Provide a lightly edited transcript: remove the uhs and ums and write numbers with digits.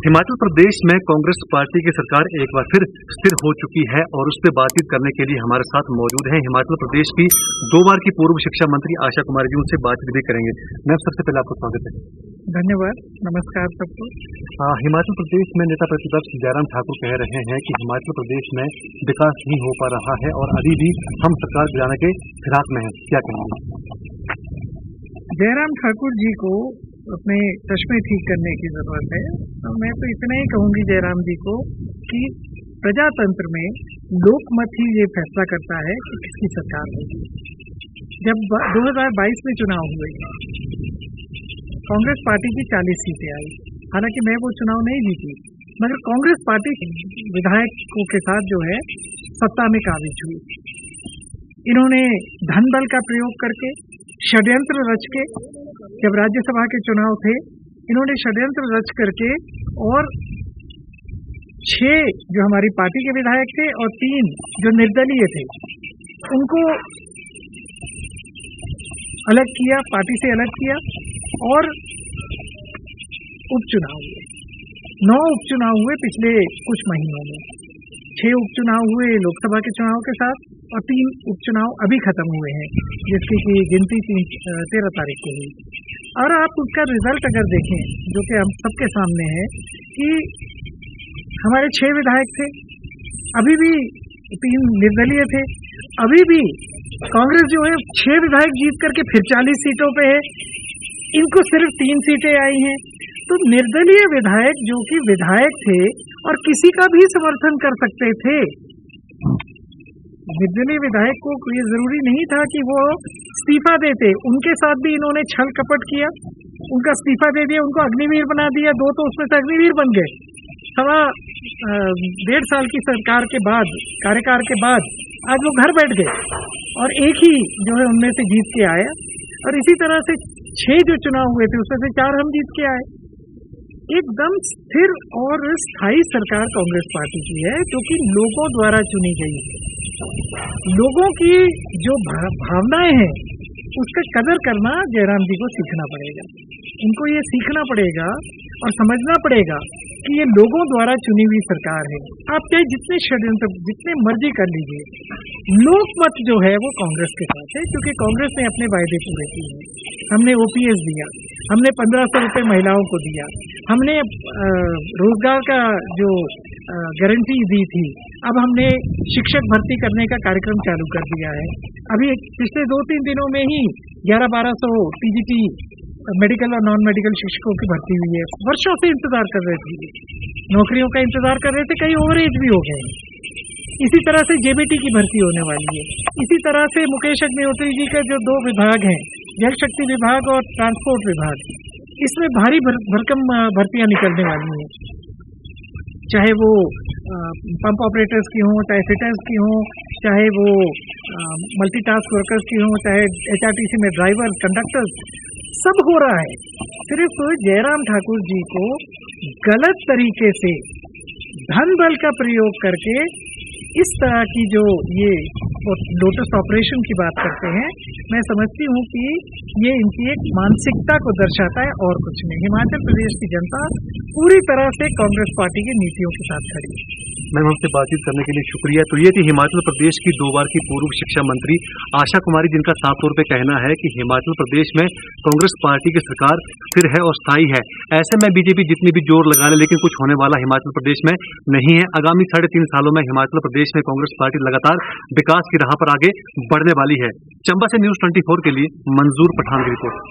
हिमाचल प्रदेश में कांग्रेस पार्टी की सरकार एक बार फिर स्थिर हो चुकी है और उस पर बातचीत करने के लिए हमारे साथ मौजूद हैं हिमाचल प्रदेश की 2 बार की पूर्व शिक्षा मंत्री आशा कुमारी जी। उनसे बातचीत भी करेंगे। मैम, सबसे पहले आपका स्वागत है। धन्यवाद, नमस्कार सबको। हिमाचल प्रदेश में नेता प्रतिपक्ष जयराम ठाकुर कह रहे हैं कि हिमाचल प्रदेश में विकास नहीं हो पा रहा है और अभी भी हम सरकार गिराने के फिराक में हैं, क्या कहेंगे? जयराम ठाकुर जी को अपने चश्मे ठीक करने की जरूरत है। तो मैं तो इतना ही कहूंगी जयराम जी को कि प्रजातंत्र में लोकमत ही ये फैसला करता है कि किसकी सरकार होगी। जब 2022 में चुनाव हुए, कांग्रेस पार्टी की 40 सीटें आई। हालांकि मैं वो चुनाव नहीं जीती, मगर कांग्रेस पार्टी विधायकों के साथ जो है सत्ता में काबिज हुई। इन्होंने धन बल का प्रयोग करके, षड्यंत्र रच के, जब राज्यसभा के चुनाव थे इन्होंने षड्यंत्र रच करके और 6 जो हमारी पार्टी के विधायक थे और 3 जो निर्दलीय थे उनको अलग किया, पार्टी से अलग किया और उपचुनाव हुए। 9 उपचुनाव हुए पिछले कुछ महीनों में। 6 उपचुनाव हुए लोकसभा के चुनाव के साथ और 3 उपचुनाव अभी खत्म हुए हैं, जिसकी की गिनती 13 तारीख को हुई। और आप उसका रिजल्ट अगर देखें, जो कि हम सबके सामने है, कि हमारे 6 विधायक थे, अभी भी 3 निर्दलीय थे, अभी भी कांग्रेस जो है 6 विधायक जीत करके फिर 40 सीटों पे है, इनको सिर्फ 3 सीटें आई हैं। तो निर्दलीय विधायक जो कि विधायक थे और किसी का भी समर्थन कर सकते थे, निर्दलीय विधायक को ये जरूरी नहीं था कि वो इस्तीफा देते, उनके साथ भी इन्होंने छल कपट किया, उनका इस्तीफा दे दिया, उनको अग्निवीर बना दिया। 2 तो उसमें से अग्निवीर बन गए। 1.5 साल की सरकार के बाद, कार्यकाल के बाद आज वो घर बैठ गए और एक ही जो है उनमें से जीत के आया। और इसी तरह से 6 जो चुनाव हुए थे उसमें से 4 हम जीत के आए। एकदम स्थिर और स्थायी सरकार कांग्रेस पार्टी की है, जो कि लोगों द्वारा चुनी गई है। लोगों की जो भावनाएं हैं उसका कदर करना जयराम जी को सीखना पड़ेगा। इनको ये सीखना पड़ेगा और समझना पड़ेगा कि ये लोगों द्वारा चुनी हुई सरकार है। आप चाहे जितने षड्यंत्र जितने मर्जी कर लीजिए, लोकमत जो है वो कांग्रेस के साथ है, क्योंकि कांग्रेस ने अपने वायदे पूरे किए हैं। हमने ओपीएस दिया, हमने 1500 रुपये महिलाओं को दिया, हमने रोजगार का जो गारंटी दी थी, अब हमने शिक्षक भर्ती करने का कार्यक्रम चालू कर दिया है। अभी पिछले 2-3 दिनों में ही 1100-1200 टीजीटी मेडिकल और नॉन मेडिकल शिक्षकों की भर्ती हुई है। वर्षों से इंतजार कर रहे थे, नौकरियों का इंतजार कर रहे थे, कई ओवर एज भी हो गए। इसी तरह से जेबीटी की भर्ती होने वाली है। इसी तरह से मुकेश अग्निहोत्री जी का जो 2 विभाग हैं, जल शक्ति विभाग और ट्रांसपोर्ट विभाग, इसमें भारी भरकम भर्तियां निकलने वाली हैं। चाहे वो पंप ऑपरेटर्स की हों, चाहे फिटर्स की हों, चाहे वो मल्टीटास्क वर्कर्स की हों, चाहे एचआरटीसी में ड्राइवर, कंडक्टर्स, सब हो रहा है। सिर्फ जयराम ठाकुर जी को गलत तरीके से धन बल का प्रयोग करके इस तरह की जो ये लोटस ऑपरेशन की बात करते हैं, मैं समझती हूँ कि ये इनकी एक मानसिकता को दर्शाता है और कुछ नहीं। हिमाचल प्रदेश की जनता पूरी तरह से कांग्रेस पार्टी की नीतियों के साथ खड़ी है। मैम, हमसे बातचीत करने के लिए शुक्रिया। तो ये थी हिमाचल प्रदेश की 2 बार की पूर्व शिक्षा मंत्री आशा कुमारी, जिनका साफ तौर पे कहना है कि हिमाचल प्रदेश में कांग्रेस पार्टी की सरकार स्थिर है और स्थायी है। ऐसे में बीजेपी जितनी भी जोर लगा ले, लेकिन कुछ होने वाला हिमाचल प्रदेश में नहीं है। आगामी 3.5 सालों में हिमाचल प्रदेश में कांग्रेस पार्टी लगातार विकास की राह पर आगे बढ़ने वाली है। चंबा से न्यूज़ 24 के लिए मंजूर पठान की रिपोर्ट।